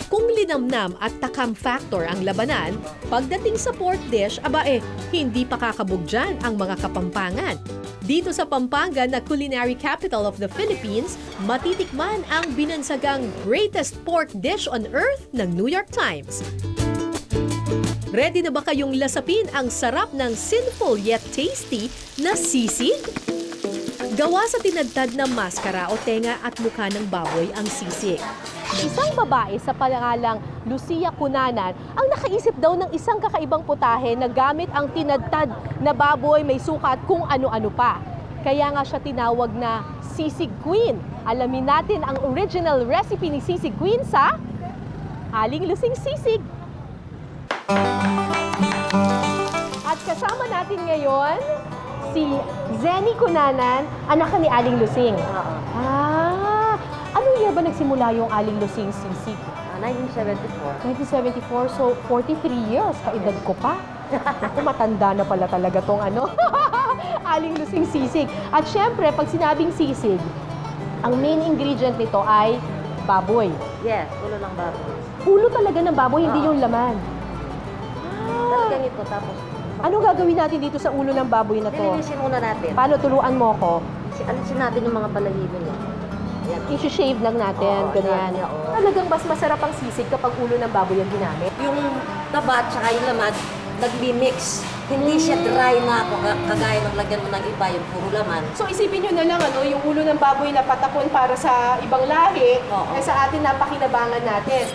Kung linamnam at takam factor ang labanan, pagdating sa pork dish, hindi pa kakabog dyan ang mga Kapampangan. Dito sa Pampanga na culinary capital of the Philippines, matitikman ang binansagang greatest pork dish on earth ng New York Times. Ready na ba kayong lasapin ang sarap ng sinful yet tasty na sisig? Gawa sa tinadtad na maskara o tenga at mukha ng baboy ang sisig. Isang babae sa pangalang Lucia Cunanan ang nakaisip daw ng isang kakaibang putahe na gamit ang tinadtad na baboy, may suka at kung ano-ano pa. Kaya nga siya tinawag na Sisig Queen. Alamin natin ang original recipe ni Sisig Queen sa Aling Lusing Sisig. At kasama natin ngayon si Zenny Cunanan, anak ni Aling Lusing. Ano year ba nagsimula yung Aling Lusing Sisig? 1974. 1974, so 43 years, kaedad ko pa. Naku, matanda na pala talaga tong Aling Lusing Sisig. At syempre, pag sinabing sisig, ang main ingredient nito ay baboy. Yes, ulo ng baboy. Ulo talaga ng baboy, hindi yung laman. Talagang ito, tapos Ano gagawin natin dito sa ulo ng baboy na to? nilinisin muna natin. Paano, turuan mo ko? Alisin natin yung mga balahibo niya. Yan. I-shave lang natin, Oo, ganyan. yan, oo. Talagang mas masarap ang sisig kapag ulo ng baboy ang ginamit. Yung taba at saka yung laman, nagmi-mix. Hindi siya dry na ako, kagaya ng lagyan mo ng iba, yung puro laman. So isipin nyo na lang, yung ulo ng baboy na patapon para sa ibang lahi, Oo. sa atin napakinabangan natin.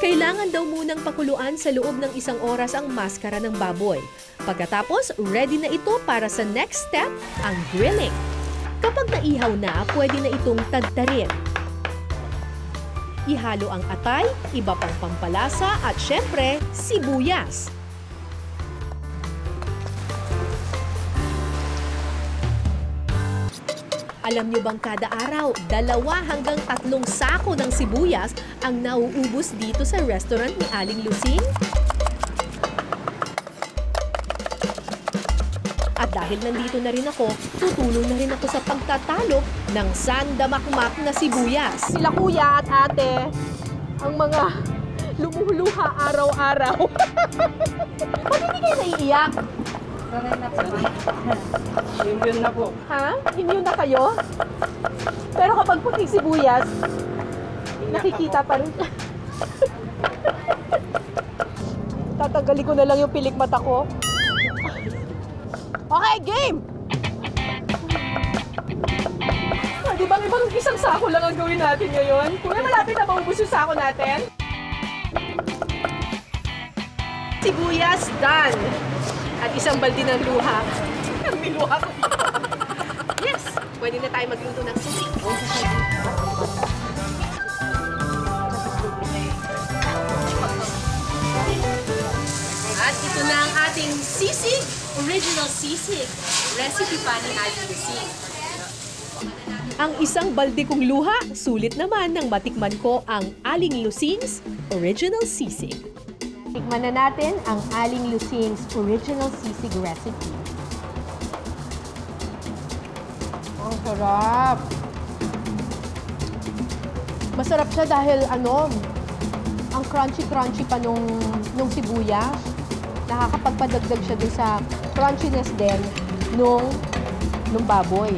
Kailangan daw munang pakuluan sa loob ng 1 oras ang maskara ng baboy. Pagkatapos, ready na ito para sa next step, ang grilling. Kapag naihaw na, pwede na itong tadtarin. Ihalo ang atay, iba pang pampalasa at syempre, sibuyas. Alam niyo bang kada araw, 2 hanggang 3 sako ng sibuyas ang nauubos dito sa restaurant ni Aling Lusing? At dahil nandito na rin ako, tutulong na rin ako sa pagtatalo ng sandamakmak na sibuyas. Sila kuya at ate, ang mga lumuhuluha araw-araw. Ba't hindi kayo naiiyak? Immune na po. Ha? Immune na kayo? Pero kapag puting sibuyas, nakikita pa rin. Tatanggalin ko na lang yung pilik mata ko. Okay, game! Di ba ibang isang sako lang ang gawin natin ngayon? Kuya, malapit na maubos yung sako natin. Sibuyas, done! At isang balde ng luha. May luha ko dito. Yes! Pwede na tayo magluto ng sisig. At ito na ang ating sisig. Original sisig. Recipe pa ni Aling Lusing. Ang isang balde kong luha, sulit naman nang matikman ko ang Aling Lusing's Original Sisig. Tikman na natin ang Aling Lusing's Original Sisig recipe. Ang sarap! Masarap siya dahil ang crunchy-crunchy pa nung sibuyas. Nakakapagpadagdag siya dun sa crunchiness din nung baboy.